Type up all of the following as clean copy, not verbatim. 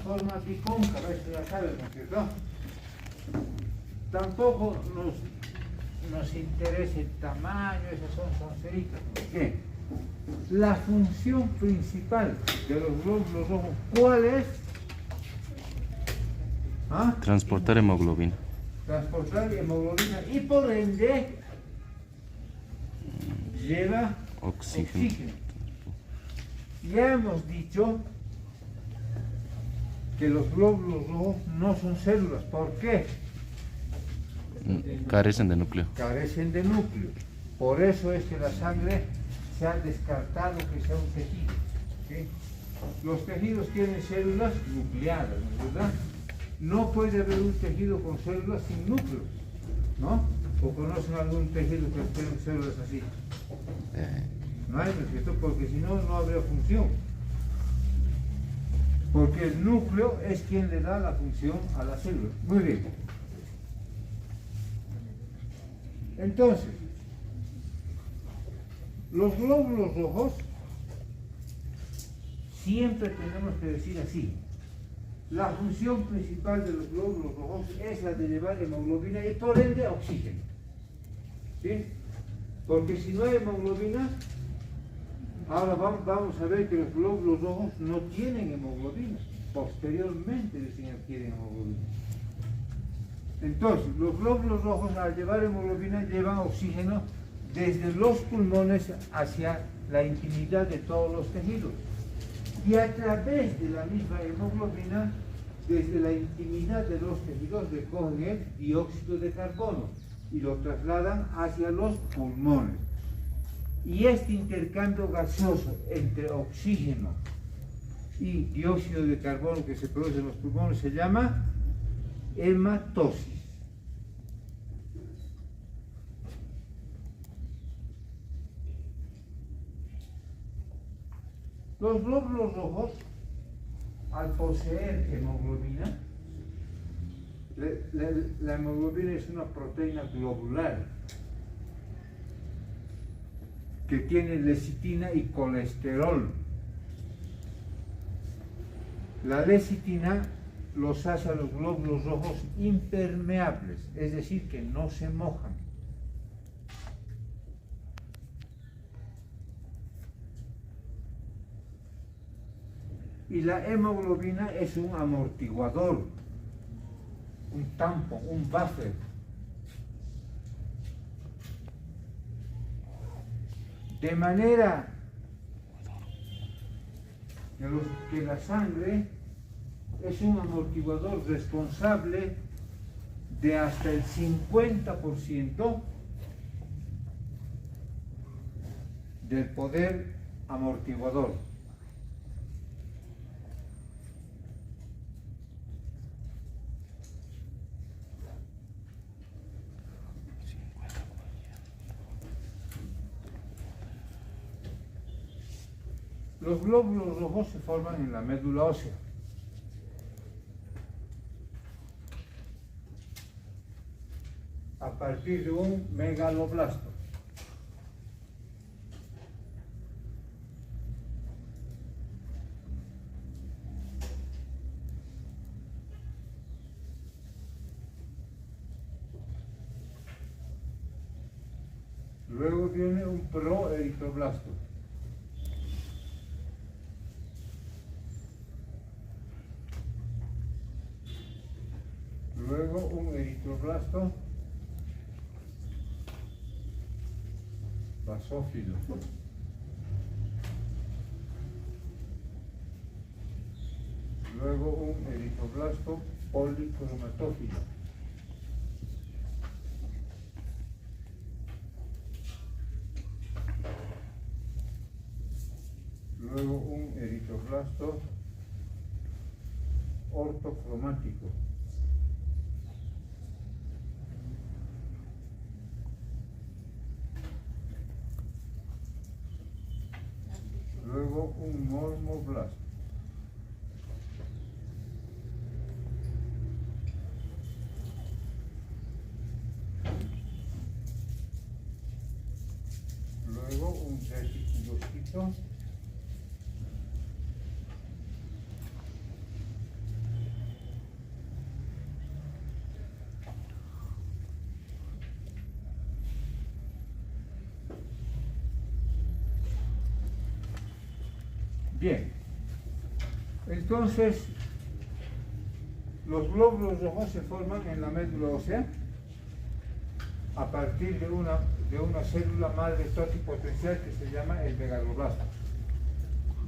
forma bicóncava, esto ya sabes, ¿no es cierto? Tampoco nos interesa el tamaño, esas son sonceritas. ¿Por qué? La función principal de los glóbulos rojos, ¿cuál es? ¿Ah? Transportar hemoglobina. Transportar hemoglobina y por ende lleva oxígeno. Ya hemos dicho que los glóbulos rojos no son células. ¿Por qué? Carecen de núcleo. Carecen de núcleo. Por eso es que la sangre se ha descartado que sea un tejido. ¿Sí? Los tejidos tienen células nucleadas, ¿no es verdad? No puede haber un tejido con células sin núcleo, ¿no? ¿O conocen algún tejido que tenga células así? No hay, ¿no es cierto? Porque si no, no habría función. Porque el núcleo es quien le da la función a la célula. Muy bien. Entonces, los glóbulos rojos, siempre tenemos que decir así. La función principal de los glóbulos rojos es la de llevar hemoglobina y por ende oxígeno. ¿Sí? Porque si no hay hemoglobina, ahora vamos a ver que los glóbulos rojos no tienen hemoglobina. Posteriormente recién adquieren hemoglobina. Entonces, los glóbulos rojos al llevar hemoglobina llevan oxígeno desde los pulmones hacia la intimidad de todos los tejidos. Y a través de la misma hemoglobina, desde la intimidad de los tejidos, recogen el dióxido de carbono y lo trasladan hacia los pulmones. Y este intercambio gaseoso entre oxígeno y dióxido de carbono que se produce en los pulmones se llama hematosis. Los glóbulos rojos, al poseer hemoglobina, la hemoglobina es una proteína globular que tiene lecitina y colesterol. La lecitina los hace a los glóbulos rojos impermeables, es decir, que no se mojan. Y la hemoglobina es un amortiguador, un tampón, un buffer. De manera que la sangre es un amortiguador responsable de hasta el 50% del poder amortiguador. Los glóbulos rojos se forman en la médula ósea. A partir de un megaloblasto. Luego viene un proeritroblasto. Luego un eritroblasto basófilo. Luego un eritroblasto policromatófilo. Luego un eritroblasto ortocromático. Luego un normoblasto. Luego un reticulocito. Bien, entonces los glóbulos rojos se forman en la médula ósea a partir de una célula madre totipotencial que se llama el megaloblasto.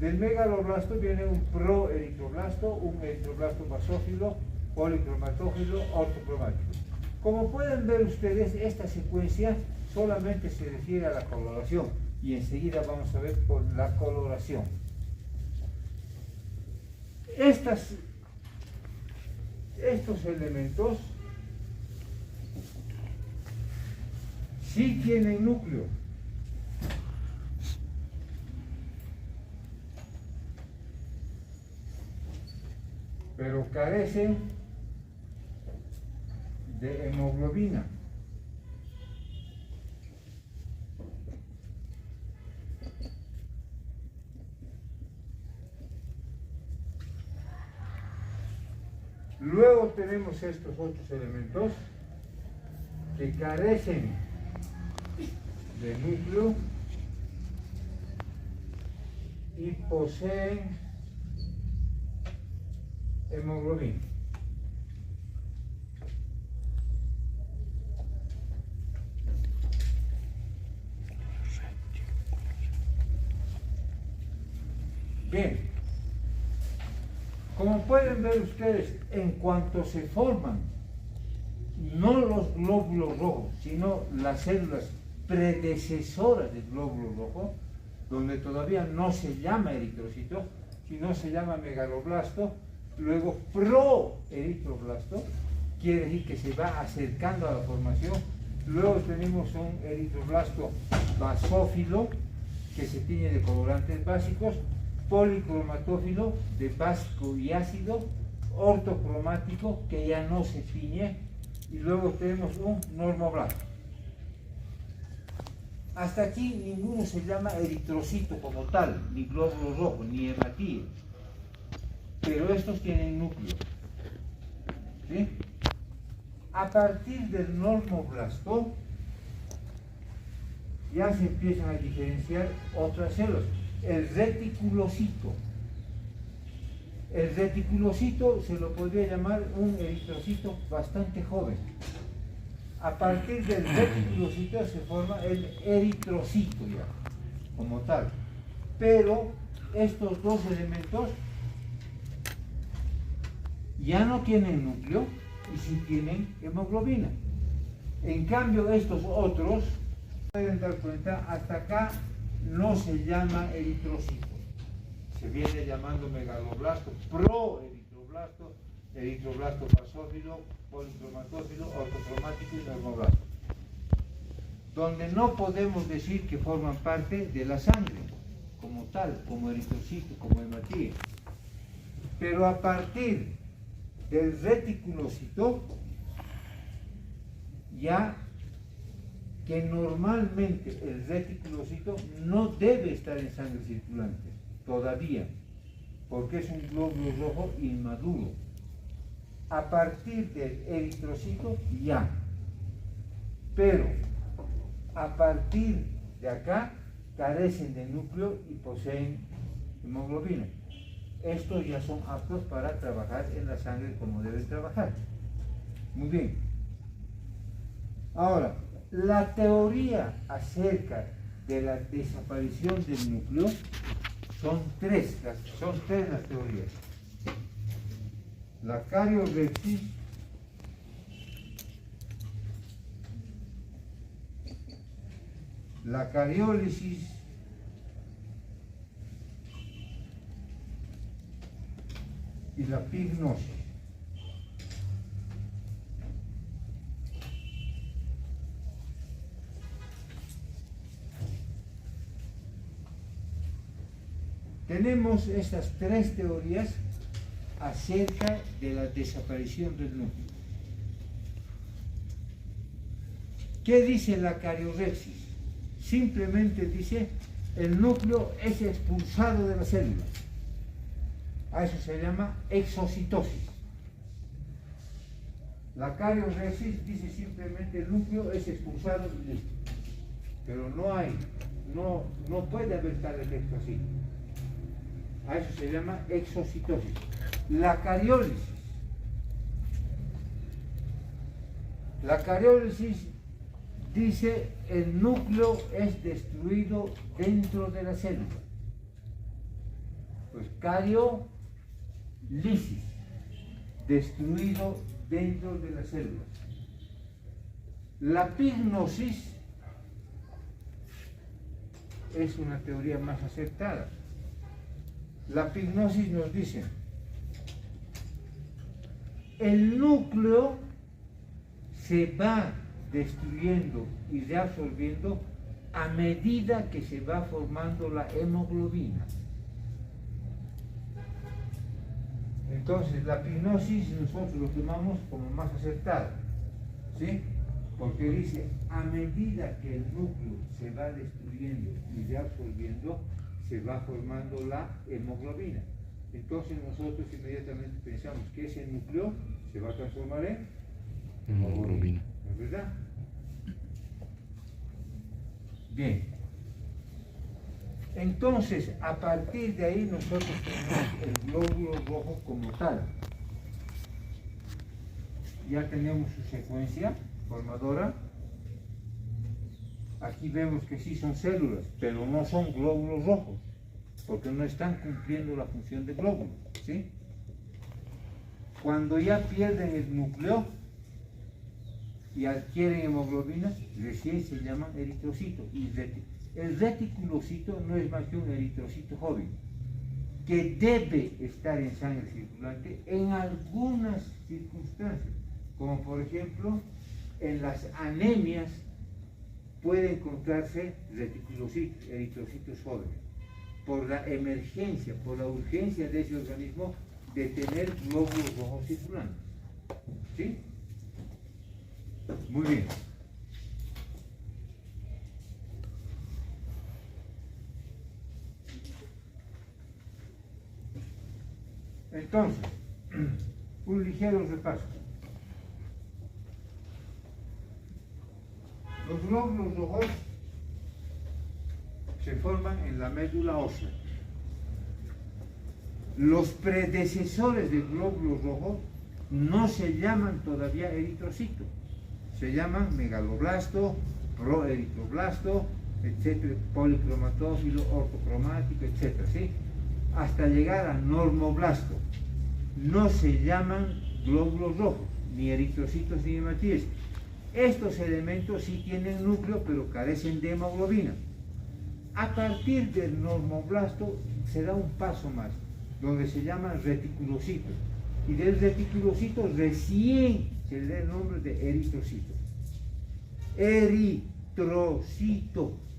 Del megaloblasto viene un proeritroblasto, un eritroblasto basófilo, policromatófilo, ortocromático. Como pueden ver ustedes, esta secuencia solamente se refiere a la coloración y enseguida vamos a ver por la coloración. Estos elementos sí tienen núcleo, pero carecen de hemoglobina. Luego tenemos estos otros elementos que carecen de núcleo y poseen hemoglobina. Bien, como pueden ver ustedes, en cuanto se forman no los glóbulos rojos, sino las células predecesoras del glóbulo rojo, donde todavía no se llama eritrocito, sino se llama megaloblasto, luego proeritroblasto, quiere decir que se va acercando a la formación. Luego tenemos un eritroblasto basófilo, que se tiñe de colorantes básicos, policromatófilo, de básico y ácido, ortocromático, que ya no se tiñe, y luego tenemos un normoblasto. Hasta aquí ninguno se llama eritrocito como tal, ni glóbulo rojo, ni hematíes, pero estos tienen núcleo. ¿Sí? A partir del normoblasto ya se empiezan a diferenciar otras células. El reticulocito. El reticulocito se lo podría llamar un eritrocito bastante joven. A partir del reticulocito se forma el eritrocito ya, como tal. Pero estos dos elementos ya no tienen núcleo y sí tienen hemoglobina. En cambio, estos otros, pueden dar cuenta, hasta acá no se llama eritrocito. Se viene llamando megaloblasto, proeritroblasto, eritroblasto basófilo, policromatófilo, ortocromático y normoblasto. Donde no podemos decir que forman parte de la sangre, como tal, como eritrocito, como hematíes. Pero a partir del reticulocito, ya que normalmente el reticulocito no debe estar en sangre circulante, todavía, porque es un glóbulo rojo inmaduro. A partir del eritrocito, ya. Pero, a partir de acá, carecen de núcleo y poseen hemoglobina. Estos ya son aptos para trabajar en la sangre como deben trabajar. Muy bien. Ahora, la teoría acerca de la desaparición del núcleo son tres las teorías. La cariorexis, la cariólisis y la pignosis. Tenemos estas tres teorías acerca de la desaparición del núcleo. ¿Qué dice la cariorexis? Simplemente dice, el núcleo es expulsado de la célula. A eso se llama exocitosis. La cariorexis dice simplemente el núcleo es expulsado y listo. Pero no puede haber tal efecto así. A eso se llama exocitosis. La cariólisis. La cariólisis dice el núcleo es destruido dentro de la célula. Pues cariolisis, destruido dentro de la célula. La pignosis es una teoría más aceptada. La pignosis nos dice el núcleo se va destruyendo y reabsorbiendo a medida que se va formando la hemoglobina. Entonces la pignosis nosotros lo tomamos como más acertada, ¿sí? Porque dice, a medida que el núcleo se va destruyendo y reabsorbiendo, se va formando la hemoglobina. Entonces nosotros inmediatamente pensamos que ese núcleo se va a transformar en hemoglobina. ¿No es verdad? Bien. Entonces, a partir de ahí nosotros tenemos el glóbulo rojo como tal. Ya tenemos su secuencia formadora. Aquí vemos que sí son células, pero no son glóbulos rojos, porque no están cumpliendo la función de glóbulo, ¿sí? Cuando ya pierden el núcleo y adquieren hemoglobina, recién se llaman eritrocitos. Y el reticulocito no es más que un eritrocito joven, que debe estar en sangre circulante en algunas circunstancias, como por ejemplo en las anemias puede encontrarse reticulocitos, eritrocitos jóvenes, por la emergencia, por la urgencia de ese organismo de tener glóbulos rojos circulantes. ¿Sí? Muy bien. Entonces, un ligero repaso. Los glóbulos rojos se forman en la médula ósea. Los predecesores del glóbulo rojo no se llaman todavía eritrocitos, se llaman megaloblasto, proeritroblasto, etcétera, policromatófilo, ortocromático, etcétera, ¿sí? Hasta llegar a normoblasto. No se llaman glóbulos rojos, ni eritrocitos ni hematíes. Estos elementos sí tienen núcleo, pero carecen de hemoglobina. A partir del normoblasto se da un paso más, donde se llama reticulocito. Y del reticulocito recién se le da el nombre de eritrocito. Eritrocito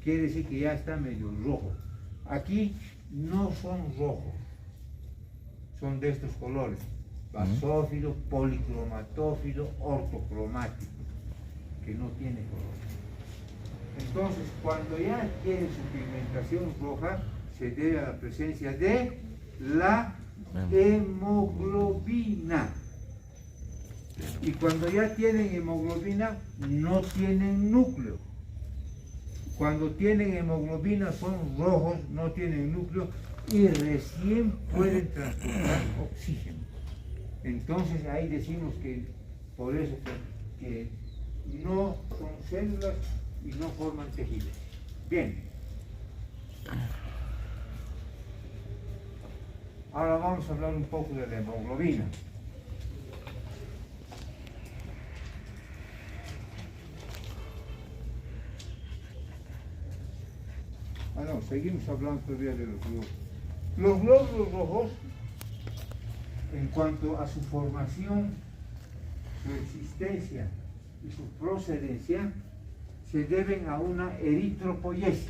quiere decir que ya está medio rojo. Aquí no son rojos, son de estos colores: basófilo, policromatófilo, ortocromático, que no tiene color. Entonces, cuando ya tiene su pigmentación roja, se debe a la presencia de la hemoglobina. Y cuando ya tienen hemoglobina, no tienen núcleo. Cuando tienen hemoglobina son rojos, no tienen núcleo y recién pueden transportar oxígeno. Entonces ahí decimos que por eso que no son células y no forman tejidos. Bien. Ahora vamos a hablar un poco de la hemoglobina. No, seguimos hablando todavía de los glóbulos. Los glóbulos rojos, en cuanto a su formación, su existencia y su procedencia, se deben a una eritropoiesis.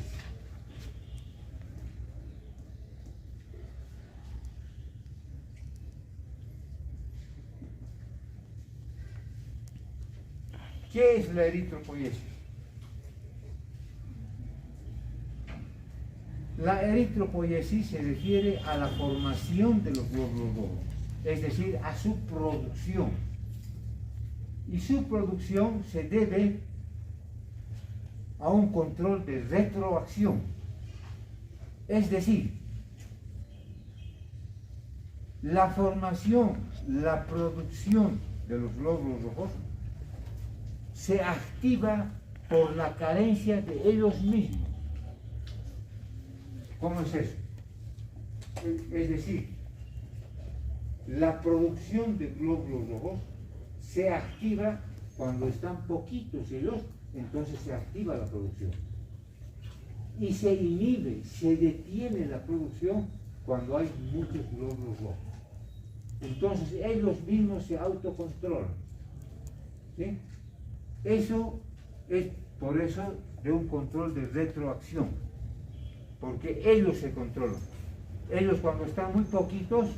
¿Qué es la eritropoiesis? La eritropoiesis se refiere a la formación de los glóbulos rojos, es decir, a su producción. Y su producción se debe a un control de retroacción. Es decir, La formación, la producción de los glóbulos rojos se activa por la carencia de ellos mismos. ¿Cómo es eso? Es decir, la producción de glóbulos rojos se activa cuando están poquitos ellos, entonces se activa la producción. Y se inhibe, se detiene la producción cuando hay muchos glóbulos rojos. Entonces ellos mismos se autocontrolan. ¿Sí? Eso es por eso de un control de retroacción, porque ellos se controlan. Ellos cuando están muy poquitos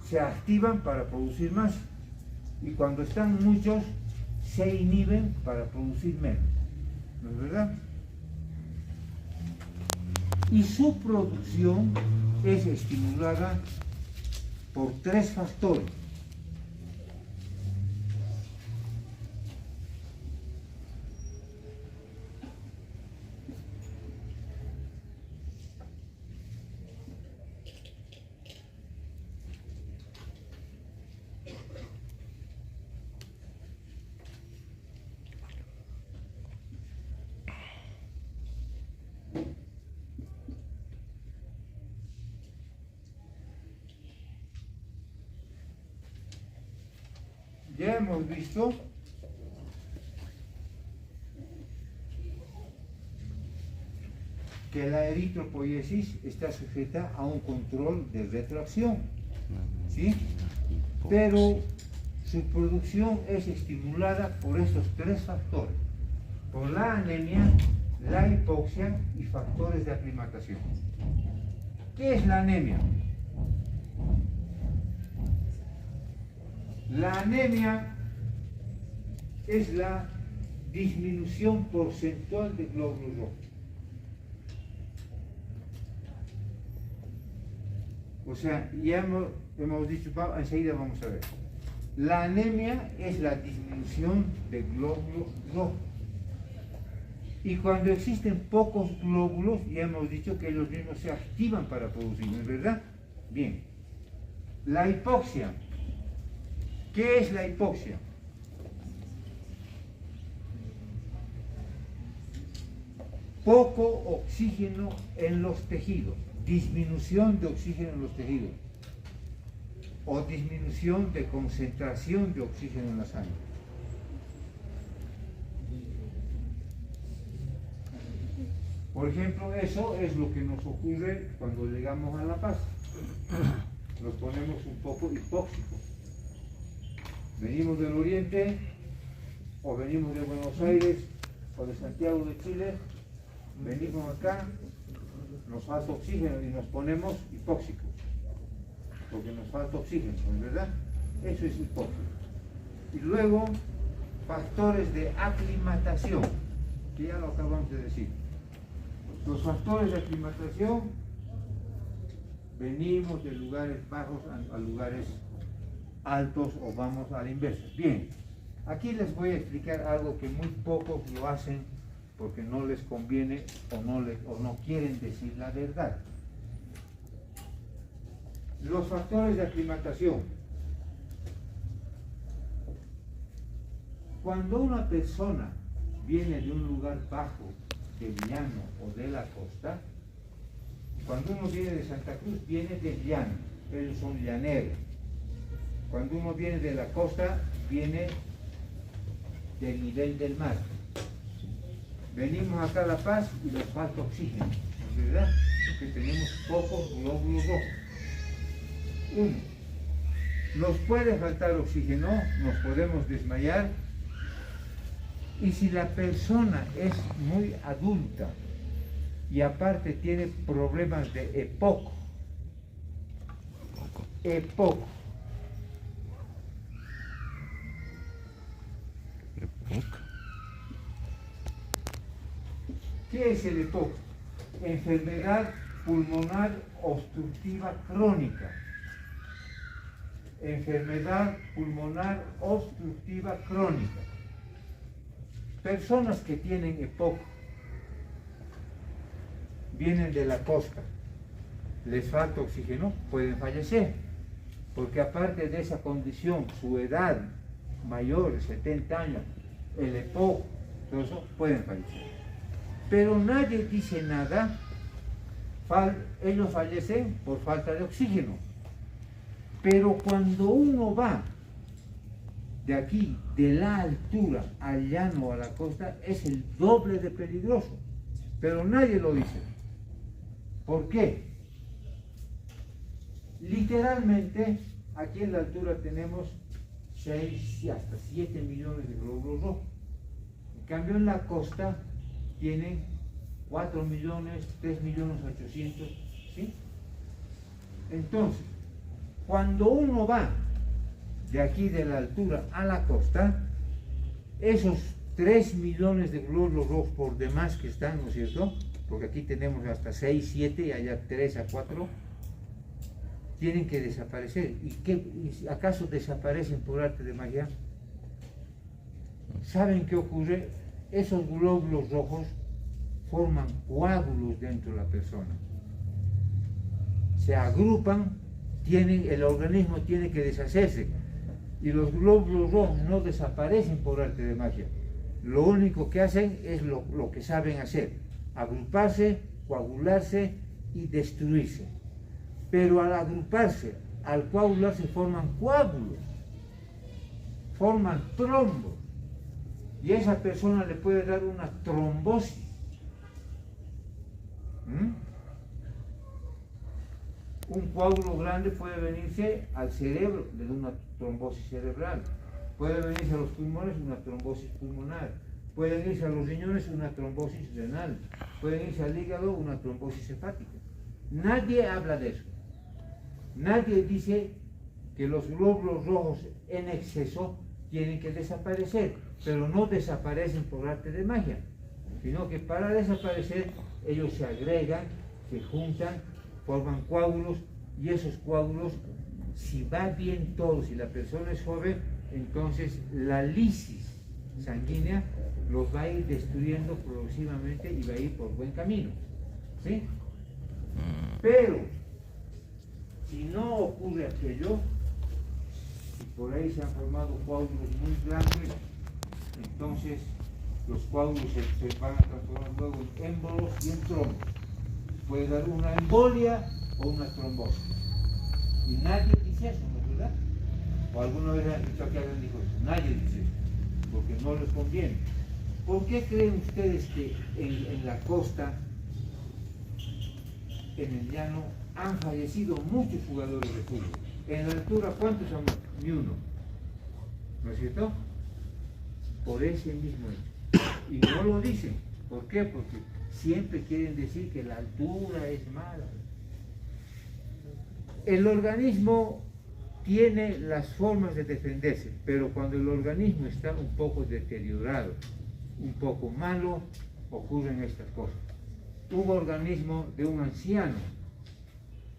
se activan para producir más y cuando están muchos se inhiben para producir menos. ¿No es verdad? Y su producción es estimulada por 3 factores. Ya hemos visto que la eritropoiesis está sujeta a un control de retroacción, ¿sí? Pero su producción es estimulada por estos 3 factores, por la anemia, la hipoxia y factores de aclimatación. ¿Qué es la anemia? La anemia es la disminución porcentual de glóbulos rojos. O sea, ya hemos dicho, enseguida vamos a ver. La anemia es la disminución de glóbulos rojos. Y cuando existen pocos glóbulos, ya hemos dicho que ellos mismos se activan para producirlos, ¿es verdad? Bien. La hipoxia. ¿Qué es la hipoxia? Poco oxígeno en los tejidos, disminución de oxígeno en los tejidos o disminución de concentración de oxígeno en la sangre. Por ejemplo, eso es lo que nos ocurre cuando llegamos a La Paz. Nos ponemos un poco hipóxicos. Venimos del Oriente, o venimos de Buenos Aires, o de Santiago de Chile, venimos acá, nos falta oxígeno y nos ponemos hipóxicos, porque nos falta oxígeno, ¿no es verdad? Eso es hipoxia. Y luego, factores de aclimatación, que ya lo acabamos de decir. Los factores de aclimatación, venimos de lugares bajos a lugares altos o vamos a la inversa. Bien, aquí les voy a explicar algo que muy pocos lo hacen porque no les conviene o no quieren decir la verdad. Los factores de aclimatación. Cuando una persona viene de un lugar bajo, del llano o de la costa, cuando uno viene de Santa Cruz, viene del llano, ellos son llaneros. Cuando uno viene de la costa, viene del nivel del mar. Venimos acá a La Paz y nos falta oxígeno, ¿no es verdad? Porque tenemos pocos glóbulos rojos. Uno, nos puede faltar oxígeno, nos podemos desmayar, y si la persona es muy adulta y aparte tiene problemas de EPOC, ¿qué es el EPOC? Enfermedad pulmonar obstructiva crónica. Enfermedad pulmonar obstructiva crónica. Personas que tienen EPOC vienen de la costa, les falta oxígeno, pueden fallecer. porque aparte de esa condición, su edad mayor, 70 años, el EPOC, todo eso, pueden fallecer. Pero nadie dice nada, ellos fallecen por falta de oxígeno. Pero cuando uno va de aquí, de la altura al llano, a la costa, es el doble de peligroso. Pero nadie lo dice. ¿Por qué? Literalmente, aquí en la altura tenemos 6 y hasta 7 millones de glóbulos rojos. En cambio, en la costa tienen 4 millones, 3 millones 800, ¿sí? Entonces, cuando uno va de aquí de la altura a la costa, esos 3 millones de glóbulos rojos por demás que están, ¿no es cierto? Porque aquí tenemos hasta 6, 7 y allá 3 a 4, tienen que desaparecer. ¿Y acaso desaparecen por arte de magia? ¿Saben qué ocurre? Esos glóbulos rojos forman coágulos dentro de la persona. Se agrupan, el organismo tiene que deshacerse. Y los glóbulos rojos no desaparecen por arte de magia. Lo único que hacen es lo que saben hacer: agruparse, coagularse y destruirse. Pero al agruparse, al coagularse, forman coágulos, forman trombos. Y a esa persona le puede dar una trombosis. Un coágulo grande puede venirse al cerebro, le da una trombosis cerebral. Puede venirse a los pulmones, una trombosis pulmonar. Puede venirse a los riñones, una trombosis renal. Puede venirse al hígado, una trombosis hepática. Nadie habla de eso. Nadie dice que los glóbulos rojos en exceso tienen que desaparecer, pero no desaparecen por arte de magia, sino que para desaparecer ellos se agregan, se juntan, forman coágulos, y esos coágulos, si va bien todo, si la persona es joven, entonces la lisis sanguínea los va a ir destruyendo progresivamente y va a ir por buen camino, ¿sí? Pero si no ocurre aquello, y por ahí se han formado coágulos muy grandes, entonces los coágulos se van a transformar luego en émbolos y en trombos. Puede dar una embolia o una trombosis. Y nadie dice eso, ¿no es verdad? O alguna vez han escuchado que alguien dijo eso. Nadie dice eso, porque no les conviene. ¿Por qué creen ustedes que en la costa, en el llano, han fallecido muchos jugadores de fútbol? En la altura, ¿cuántos han muerto? Ni uno. ¿No es cierto? Por ese mismo hecho. Y no lo dicen. ¿Por qué? Porque siempre quieren decir que la altura es mala. El organismo tiene las formas de defenderse, pero cuando el organismo está un poco deteriorado, un poco malo, ocurren estas cosas. Un organismo de un anciano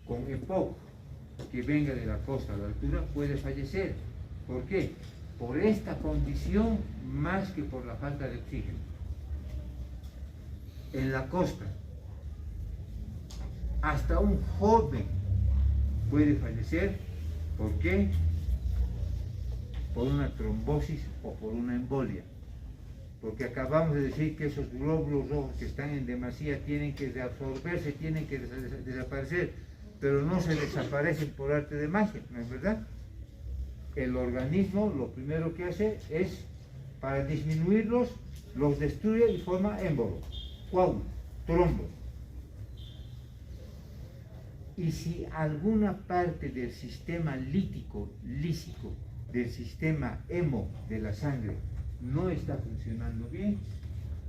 con EPOC que venga de la costa a la altura puede fallecer. ¿Por qué? Por esta condición más que por la falta de oxígeno. En la costa, hasta un joven puede fallecer. ¿Por qué? Por una trombosis o por una embolia. Porque acabamos de decir que esos glóbulos rojos que están en demasía tienen que reabsorberse, tienen que desaparecer, pero no se desaparecen por arte de magia, ¿no es verdad? El organismo lo primero que hace es, para disminuirlos, los destruye y forma émbolos, coágulos, trombos. Y si alguna parte del sistema lísico, del sistema hemo de la sangre, no está funcionando bien,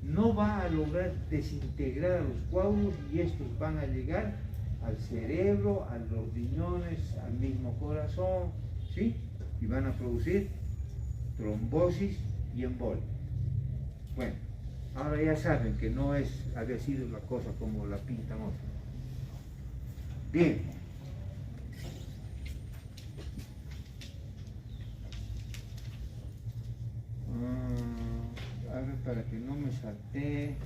no va a lograr desintegrar a los coágulos y estos van a llegar al cerebro, a los riñones, al mismo corazón, ¿sí? Y van a producir trombosis y embolia. Bueno, ahora ya saben que no había sido la cosa como la pintan otros. Bien. A ver, para que no me salté.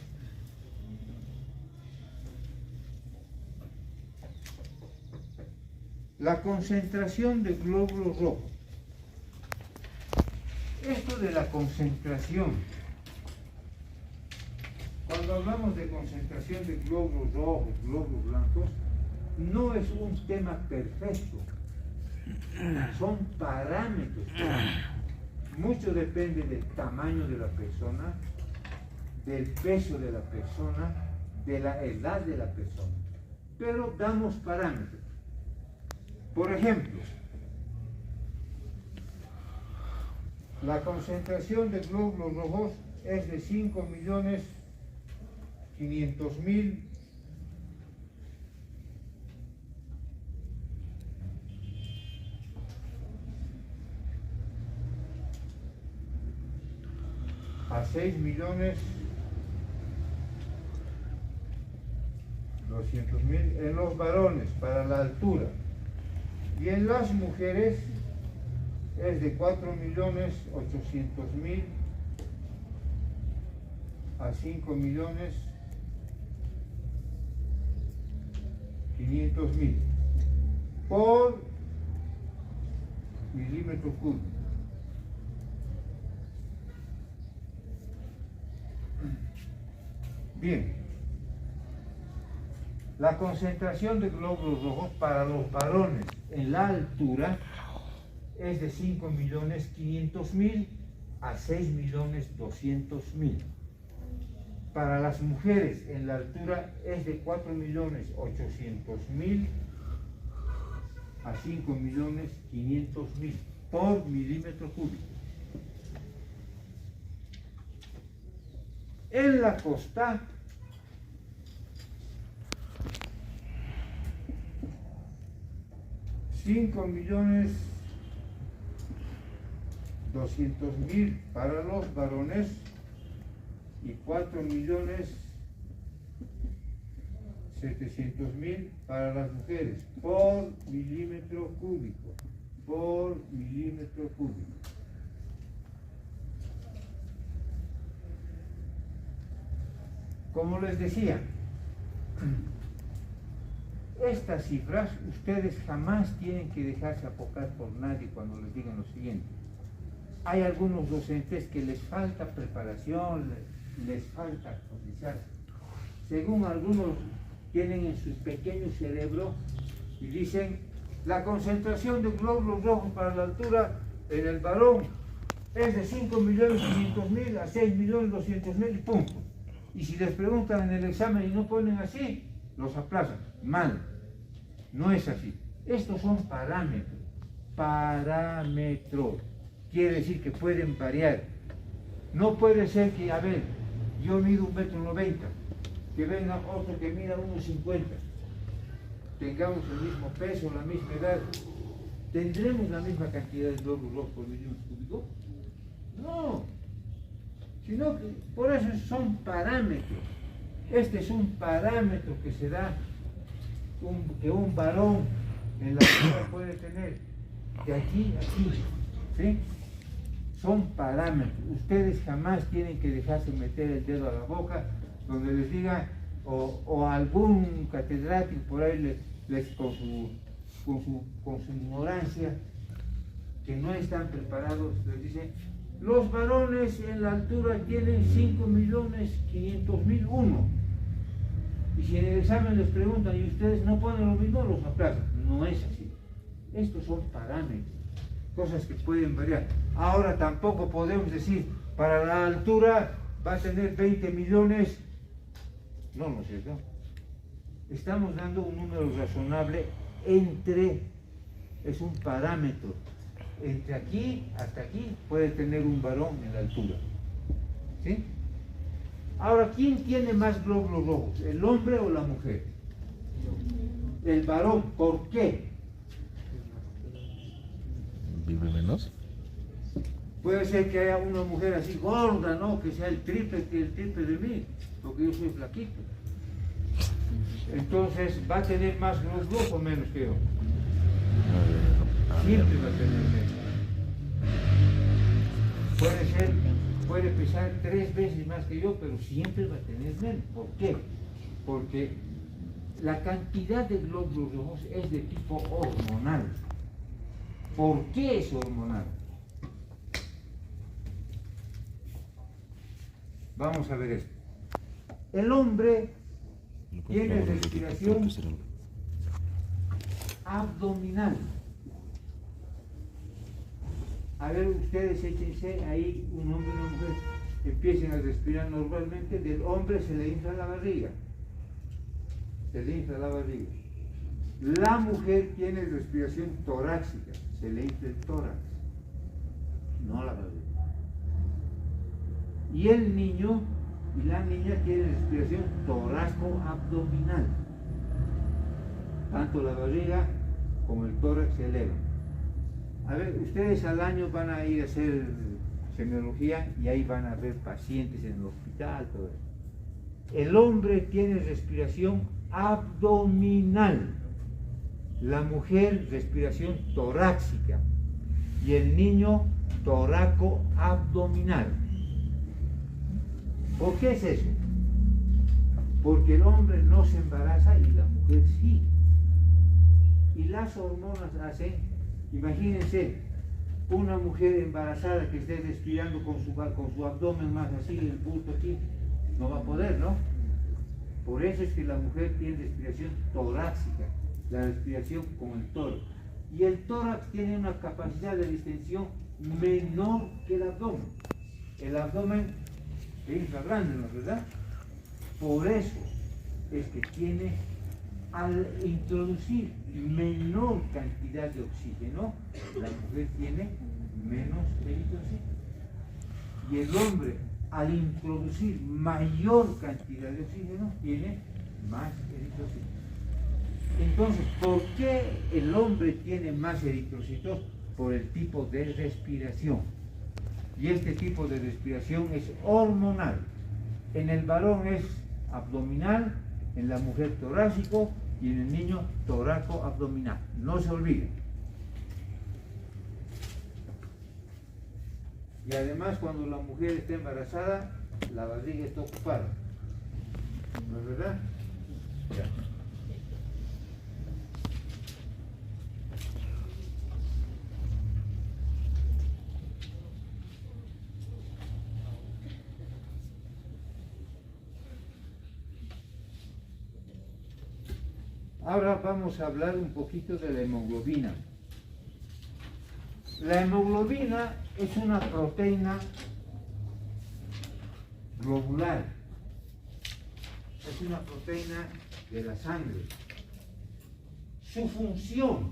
La concentración de glóbulos rojos. Esto de la concentración, cuando hablamos de concentración de glóbulos rojos, glóbulos blancos, no es un tema perfecto, son parámetros. Mucho depende del tamaño de la persona, del peso de la persona, de la edad de la persona, pero damos parámetros. Por ejemplo, la concentración de glóbulos rojos es de 5.500.000 a 6.200.000 en los varones para la altura, y en las mujeres es de 4.800.000 a 5.500.000 por milímetro cúbico. Bien, la concentración de glóbulos rojos para los varones en la altura es de 5.500.000 a 6.200.000. Para las mujeres en la altura es de 4.800.000 a 5.500.000 por milímetro cúbico. En la costa, $5.200.000 para los varones y 4.700.000 para las mujeres por milímetro cúbico, por milímetro cúbico. Como les decía, estas cifras ustedes jamás tienen que dejarse apocar por nadie cuando les digan lo siguiente. Hay algunos docentes que les falta preparación, les falta actualizarse. Según algunos tienen en su pequeño cerebro y dicen, la concentración de glóbulos rojos para la altura en el varón es de 5.500.000 a 6.200.000 y punto. Y si les preguntan en el examen y no ponen así, los aplazan. Mal, no es así. Estos son parámetros. Parámetros. Quiere decir que pueden variar. No puede ser que, a ver, yo mido 1,90 m, que venga otro que mida 1,50 m. Tengamos el mismo peso, la misma edad. ¿Tendremos la misma cantidad de glóbulos rojos por milímetro cúbico? No. Sino que por eso son parámetros. Este es un parámetro que se da, que un varón en la altura puede tener de aquí a aquí, ¿sí? Son parámetros. Ustedes jamás tienen que dejarse meter el dedo a la boca donde les diga, o algún catedrático por ahí con su ignorancia, que no están preparados, les dice, los varones en la altura tienen 5.500.000 uno. Y si en el examen les preguntan y ustedes no ponen lo mismo, los aplazan. No es así. Estos son parámetros, cosas que pueden variar. Ahora tampoco podemos decir, para la altura va a tener 20 millones. No, no es cierto. Estamos dando un número razonable es un parámetro. Entre aquí hasta aquí puede tener un varón en la altura. ¿Sí? Ahora, ¿quién tiene más glóbulos rojos? ¿El hombre o la mujer? El varón. ¿Por qué? ¿Vive menos? Puede ser que haya una mujer así gorda, ¿no? Que sea el triple de mí, porque yo soy flaquito. Entonces, ¿va a tener más glóbulos rojos o menos que yo? Siempre va a tener menos. Puede pesar 3 veces más que yo, pero siempre va a tener menos. ¿Por qué? Porque la cantidad de glóbulos rojos es de tipo hormonal. ¿Por qué es hormonal? Vamos a ver esto. El hombre tiene respiración abdominal. A ver, ustedes échense ahí, un hombre y una mujer empiecen a respirar normalmente, del hombre se le infla la barriga. Se le infla la barriga. La mujer tiene respiración torácica, se le infla el tórax, no la barriga. Y el niño y la niña tienen respiración toraco-abdominal. Tanto la barriga como el tórax se elevan. A ver, ustedes al año van a ir a hacer semiología y ahí van a ver pacientes en el hospital, todo eso. El hombre tiene respiración abdominal, la mujer respiración torácica y el niño toraco-abdominal. ¿Por qué es eso? Porque el hombre no se embaraza y la mujer sí. Y las hormonas hacen, imagínense, una mujer embarazada que esté respirando con su abdomen más así, el bulto aquí, no va a poder, ¿no? Por eso es que la mujer tiene respiración torácica, la respiración con el tórax. Y el tórax tiene una capacidad de distensión menor que el abdomen. El abdomen es la grande, ¿no es verdad? Por eso es que tiene, al introducir menor cantidad de oxígeno, la mujer tiene menos eritrocitos. Y el hombre, al introducir mayor cantidad de oxígeno, tiene más eritrocitos. Entonces, ¿por qué el hombre tiene más eritrocitos? Por el tipo de respiración. Y este tipo de respiración es hormonal. En el varón es abdominal, en la mujer torácico y en el niño toraco-abdominal. No se olviden. Y además, cuando la mujer está embarazada, la barriga está ocupada. ¿No es verdad? Ya. Ahora vamos a hablar un poquito de la hemoglobina. La hemoglobina es una proteína globular. Es una proteína de la sangre. Su función,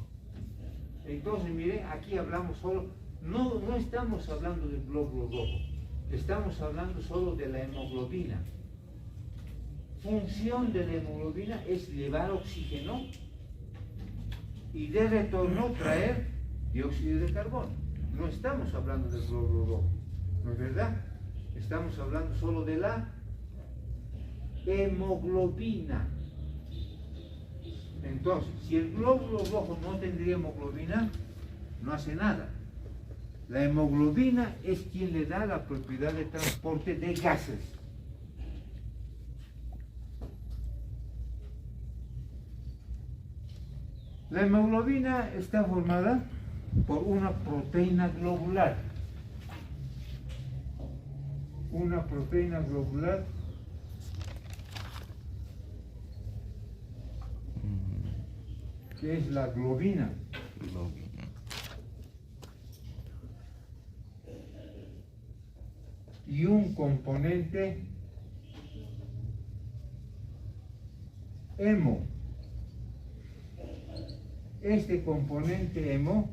entonces miren, aquí hablamos solo, no estamos hablando del glóbulo rojo, estamos hablando solo de la hemoglobina. Función de la hemoglobina es llevar oxígeno y de retorno traer dióxido de carbono. No estamos hablando del glóbulo rojo, ¿no es verdad? Estamos hablando solo de la hemoglobina. Entonces, si el glóbulo rojo no tendría hemoglobina, no hace nada. La hemoglobina es quien le da la propiedad de transporte de gases. La hemoglobina está formada por una proteína globular. Una proteína globular que es la globina. Y un componente hemo. Este componente hemo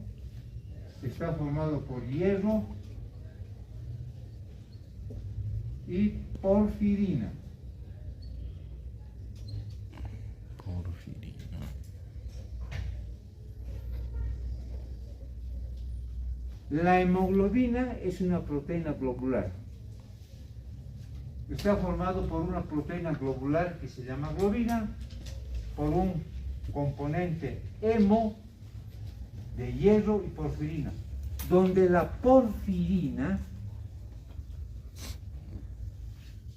está formado por hierro y porfirina. La hemoglobina es una proteína globular. Está formado por una proteína globular que se llama globina, por un componente hemo de hierro y porfirina, donde la porfirina,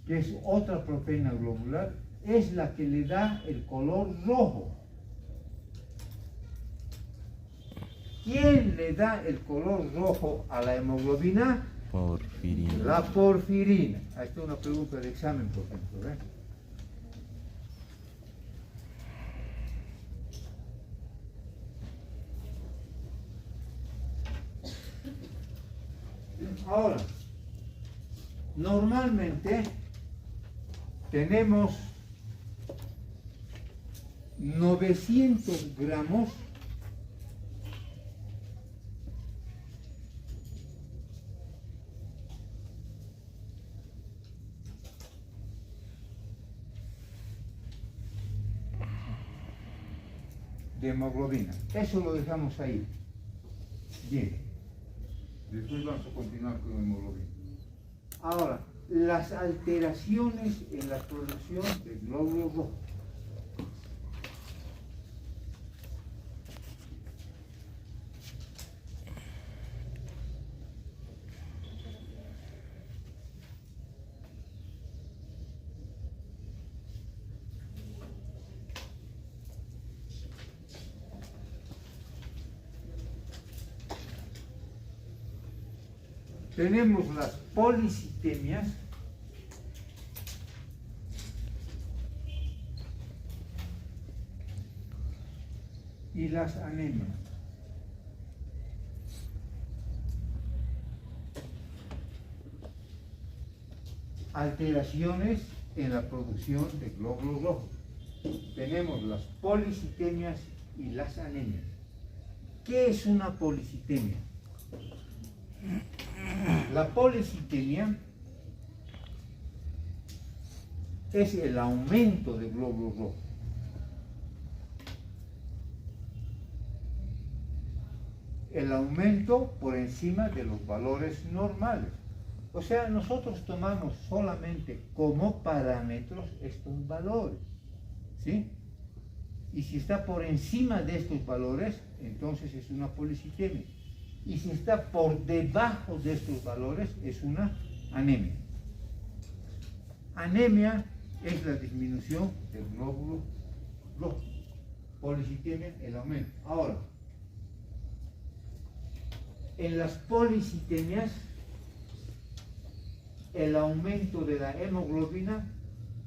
que es otra proteína globular, es la que le da el color rojo. ¿Quién le da el color rojo a la hemoglobina? Porfirina. La porfirina. Ahí está una pregunta de examen, por ejemplo. Ahora, normalmente tenemos 900 gramos de hemoglobina. Eso lo dejamos ahí. Bien. Después vamos a continuar con la hemoglobina. Ahora, las alteraciones en la producción de glóbulos rojos. Tenemos las policitemias, y las anemias. Alteraciones en la producción de glóbulos rojos. Tenemos las policitemias y las anemias. ¿Qué es una policitemia? La policitemia es el aumento de glóbulos rojos. El aumento por encima de los valores normales. O sea, nosotros tomamos solamente como parámetros estos valores, ¿sí? Y si está por encima de estos valores, entonces es una policitemia. Y si está por debajo de estos valores, es una anemia. Anemia es la disminución del glóbulo rojo. Policitemia, el aumento. Ahora, en las policitemias, el aumento de la hemoglobina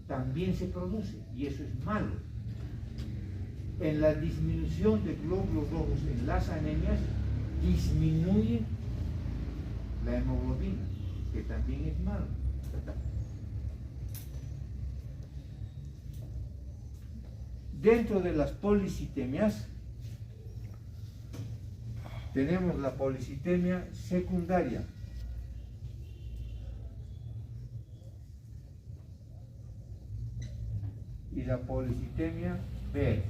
también se produce, y eso es malo. En la disminución de glóbulos rojos en las anemias, disminuye la hemoglobina, que también es malo. Dentro de las policitemias tenemos la policitemia secundaria. Y la policitemia B.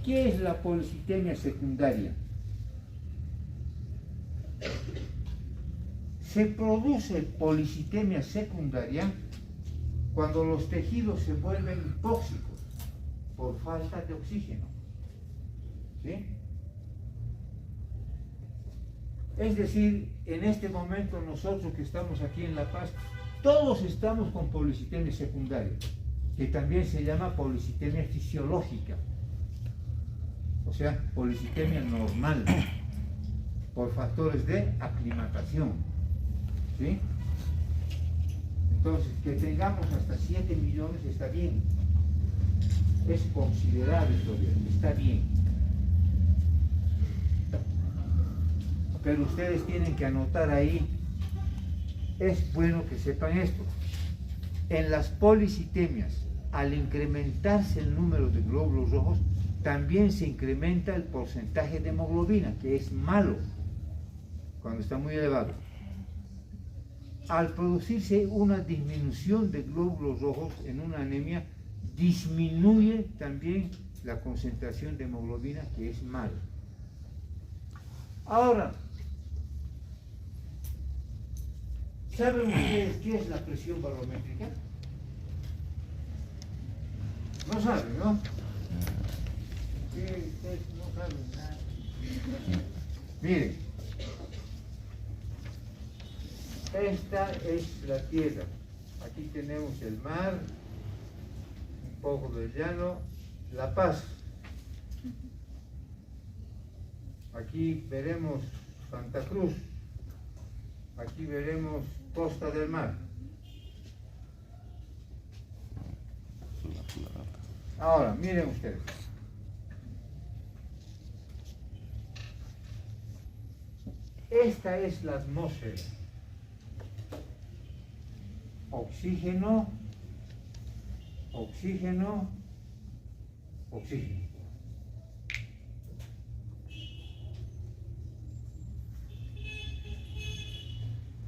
¿Qué es la policitemia secundaria? Se produce policitemia secundaria cuando los tejidos se vuelven hipóxicos por falta de oxígeno. ¿Sí? Es decir, en este momento nosotros que estamos aquí en La Paz, todos estamos con policitemia secundaria, que también se llama policitemia fisiológica, o sea, policitemia normal, por factores de aclimatación, ¿sí? Entonces, que tengamos hasta 7 millones está bien, es considerable todavía, está bien. Pero ustedes tienen que anotar ahí, es bueno que sepan esto. En las policitemias, al incrementarse el número de glóbulos rojos, también se incrementa el porcentaje de hemoglobina, que es malo cuando está muy elevado. Al producirse una disminución de glóbulos rojos en una anemia, disminuye también la concentración de hemoglobina, que es malo. Ahora, ¿saben ustedes qué es la presión barométrica? No saben, ¿no? ¿Qué? Ustedes no saben nada. Miren, esta es la Tierra. Aquí tenemos el mar, poco del llano, La Paz. Aquí veremos Santa Cruz. Aquí veremos Costa del Mar. Ahora, miren ustedes. Esta es la atmósfera. Oxígeno, oxígeno, oxígeno.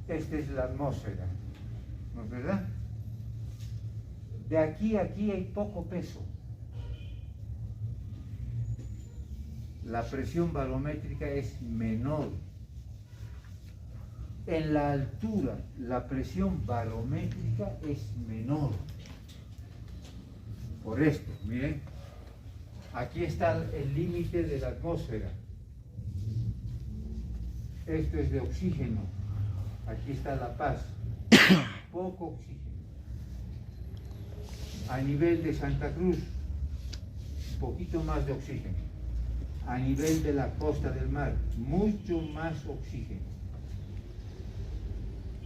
Esta es la atmósfera, ¿no es verdad? De aquí a aquí hay poco peso. La presión barométrica es menor. En la altura, la presión barométrica es menor. Por esto, miren, aquí está el límite de la atmósfera. Esto es de oxígeno. Aquí está La Paz. Poco oxígeno. A nivel de Santa Cruz, un poquito más de oxígeno. A nivel de la Costa del Mar, mucho más oxígeno.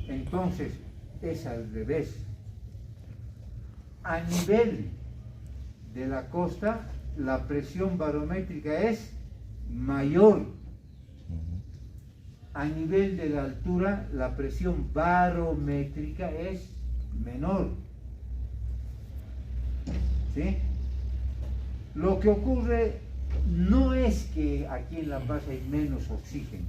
Entonces, es al revés. A nivel de la costa, la presión barométrica es mayor. A nivel de la altura, la presión barométrica es menor. ¿Sí? Lo que ocurre no es que aquí en La Paz hay menos oxígeno,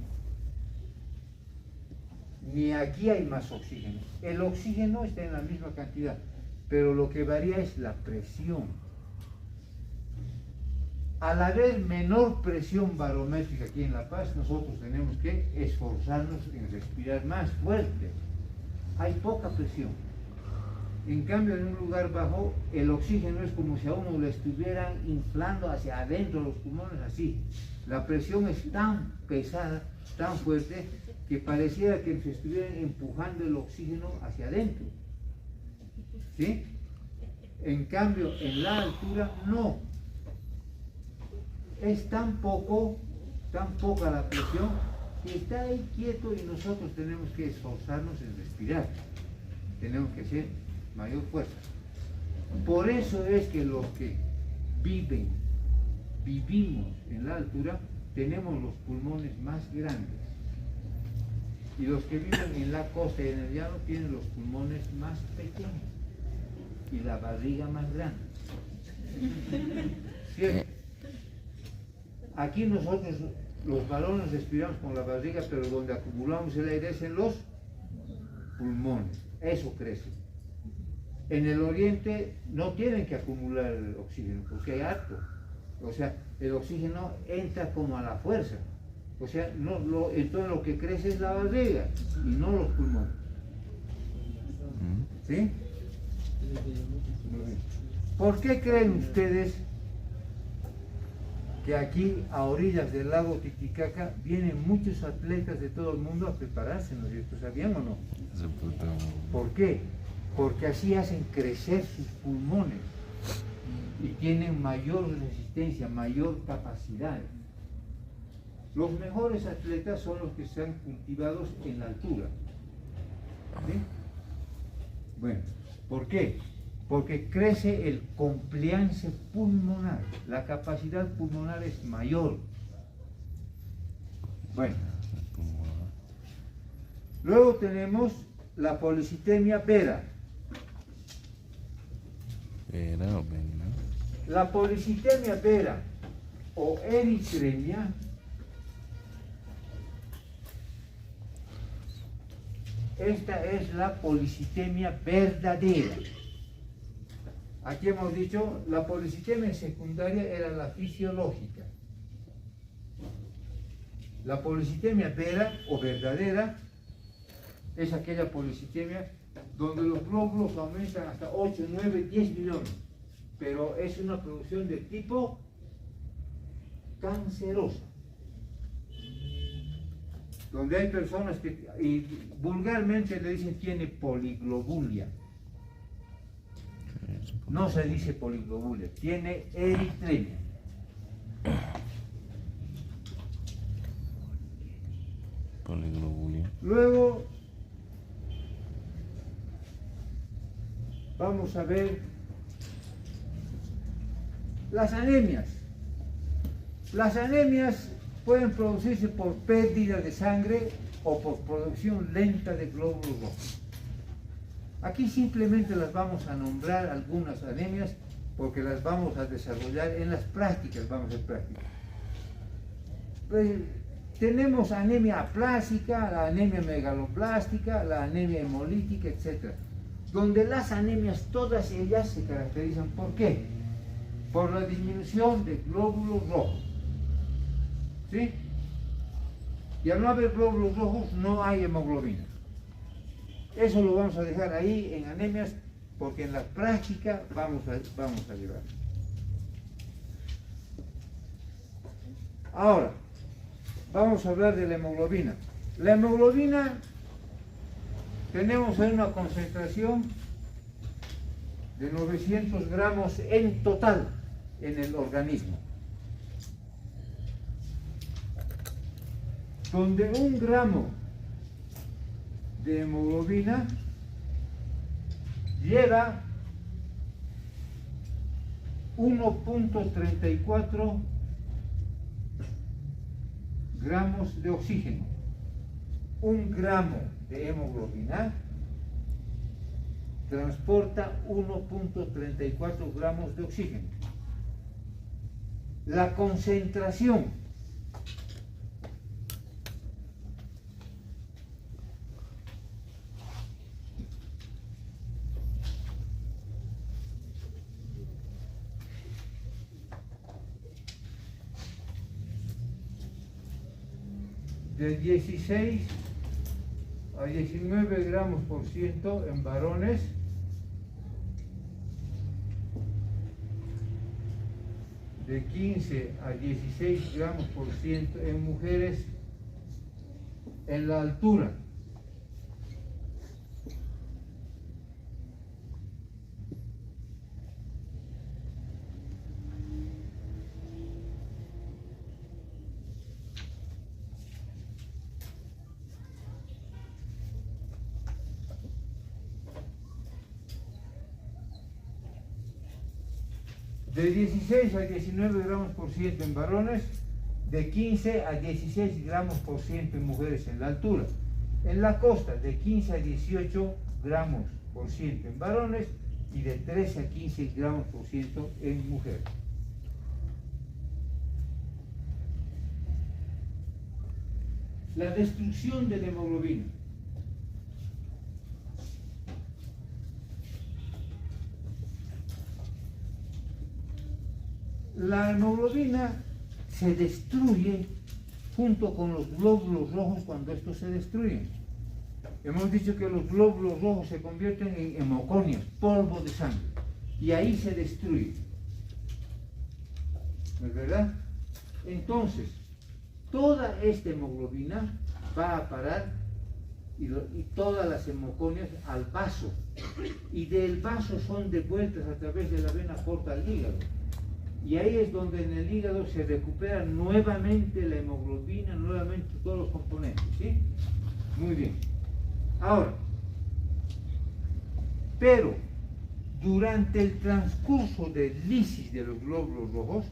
ni aquí hay más oxígeno. El oxígeno está en la misma cantidad, pero lo que varía es la presión. Al haber menor presión barométrica aquí en La Paz, nosotros tenemos que esforzarnos en respirar más fuerte. Hay poca presión. En cambio, en un lugar bajo, el oxígeno es como si a uno le estuvieran inflando hacia adentro los pulmones, así. La presión es tan pesada, tan fuerte, que pareciera que se estuvieran empujando el oxígeno hacia adentro. ¿Sí? En cambio, en la altura, no. Es tan poca la presión, que está ahí quieto y nosotros tenemos que esforzarnos en respirar. Tenemos que hacer mayor fuerza. Por eso es que los que vivimos en la altura, tenemos los pulmones más grandes. Y los que viven en la costa y en el llano tienen los pulmones más pequeños y la barriga más grande. ¿Cierto? Aquí nosotros, los varones, respiramos con la barriga, pero donde acumulamos el aire es en los pulmones. Eso crece. En el oriente no tienen que acumular el oxígeno porque hay harto. O sea, el oxígeno entra como a la fuerza. O sea, entonces lo que crece es la barriga y no los pulmones. ¿Sí? ¿Por qué creen ustedes que aquí, a orillas del lago Titicaca, vienen muchos atletas de todo el mundo a prepararse? ¿No es cierto? ¿Sabían o no? ¿Por qué? Porque así hacen crecer sus pulmones y tienen mayor resistencia, mayor capacidad. Los mejores atletas son los que están cultivados en la altura. ¿Sí? Bueno, ¿por qué? Porque crece el compliance pulmonar, la capacidad pulmonar es mayor. Bueno, luego tenemos la policitemia vera. La policitemia vera o eritremia esta es la policitemia verdadera. Aquí hemos dicho, la policitemia secundaria era la fisiológica. La policitemia vera o verdadera es aquella policitemia donde los glóbulos aumentan hasta 8, 9, 10 millones, pero es una producción de tipo cancerosa, donde hay personas que, y vulgarmente le dicen, tiene poliglobulia. No se dice poliglobulia, tiene eritremia. Poliglobulia. Luego vamos a ver las anemias. Las anemias pueden producirse por pérdida de sangre o por producción lenta de glóbulos rojos. Aquí simplemente las vamos a nombrar algunas anemias porque las vamos a desarrollar en las prácticas, vamos a hacer prácticas. Pues, tenemos anemia aplásica, la anemia megaloblástica, la anemia hemolítica, etc. Donde las anemias, todas ellas se caracterizan, ¿por qué? Por la disminución de glóbulos rojos. ¿Sí? Y al no haber glóbulos rojos no hay hemoglobina. Eso lo vamos a dejar ahí en anemias porque en la práctica vamos a llevar. Ahora, vamos a hablar de la hemoglobina. La hemoglobina tenemos en una concentración de 900 gramos en total en el organismo. Donde 1 gramo de hemoglobina lleva 1.34 gramos de oxígeno. 1 gramo de hemoglobina transporta 1.34 gramos de oxígeno. La concentración de 16 a 19 gramos por ciento en varones, de 15 a 16 gramos por ciento en mujeres en la altura. De 16 a 19 gramos por ciento en varones, de 15 a 16 gramos por ciento en mujeres en la altura. En la costa, de 15 a 18 gramos por ciento en varones y de 13 a 15 gramos por ciento en mujeres. La destrucción de la hemoglobina. La hemoglobina se destruye junto con los glóbulos rojos cuando estos se destruyen. Hemos dicho que los glóbulos rojos se convierten en hemoconias, polvo de sangre, y ahí se destruye. ¿No es verdad? Entonces, toda esta hemoglobina va a parar y todas las hemoconias al vaso, y del vaso son devueltas a través de la vena porta al hígado. Y ahí es donde en el hígado se recupera nuevamente la hemoglobina, nuevamente todos los componentes, ¿sí? Muy bien. Ahora, pero durante el transcurso de lisis de los glóbulos rojos,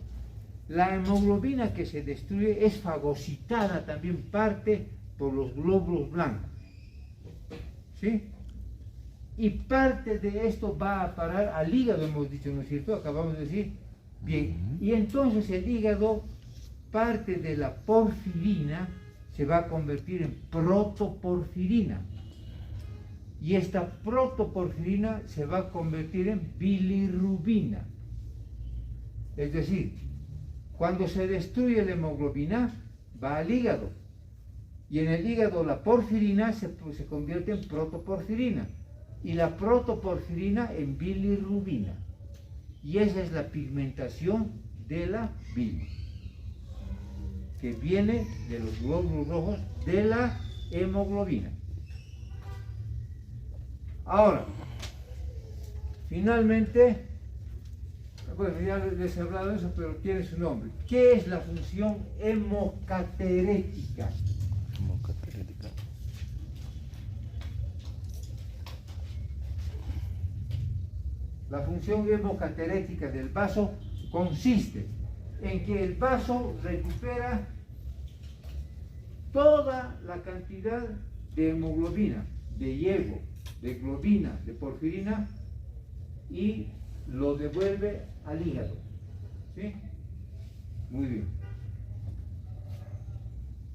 la hemoglobina que se destruye es fagocitada también parte por los glóbulos blancos, ¿sí? Y parte de esto va a parar al hígado, hemos dicho, ¿no es cierto? Acabamos de decir. Bien, y entonces el hígado, parte de la porfirina, se va a convertir en protoporfirina. Y esta protoporfirina se va a convertir en bilirrubina. Es decir, cuando se destruye la hemoglobina, va al hígado. Y en el hígado la porfirina se convierte en protoporfirina. Y la protoporfirina en bilirrubina. Y esa es la pigmentación de la bilis, que viene de los glóbulos rojos de la hemoglobina. Ahora, Finalmente, bueno, ya les he hablado de eso, pero tiene su nombre. ¿Qué es la función hemocaterética? Hemocaterética. La función hemocaterética del vaso consiste en que el vaso recupera toda la cantidad de hemoglobina, de hierro, de globina, de porfirina y lo devuelve al hígado. ¿Sí? Muy bien.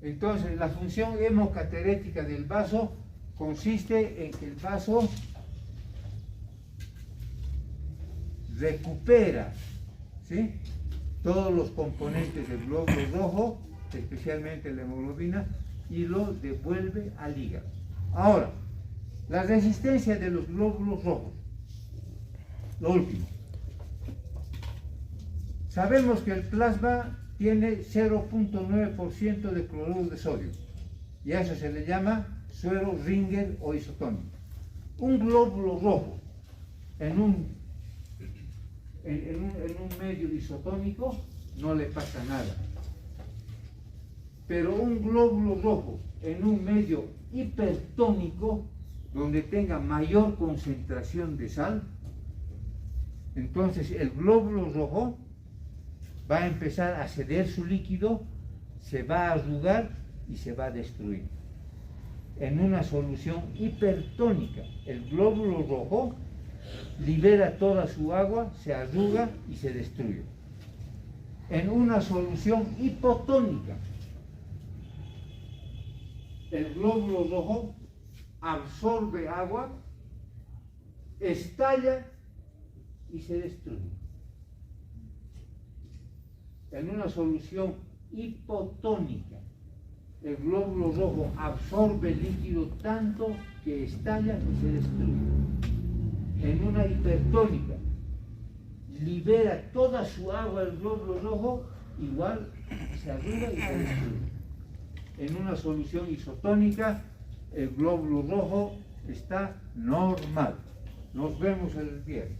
Entonces, la función hemocaterética del vaso consiste en que el vaso recupera, ¿sí?, todos los componentes del glóbulo rojo, especialmente la hemoglobina, y lo devuelve al hígado. Ahora, la resistencia de los glóbulos rojos. Lo último. Sabemos que el plasma tiene 0.9% de cloruro de sodio, y a eso se le llama suero Ringer o isotónico. Un glóbulo rojo en un medio isotónico no le pasa nada. Pero un glóbulo rojo en un medio hipertónico, donde tenga mayor concentración de sal, entonces el glóbulo rojo va a empezar a ceder su líquido, se va a arrugar y se va a destruir. En una solución hipertónica, el glóbulo rojo libera toda su agua, se arruga y se destruye. En una solución hipotónica, el glóbulo rojo absorbe agua, estalla y se destruye. En una solución hipotónica, el glóbulo rojo absorbe el líquido tanto que estalla y se destruye. En una hipertónica, libera toda su agua el glóbulo rojo, igual se arruga y se destruye. En una solución isotónica, el glóbulo rojo está normal. Nos vemos el viernes.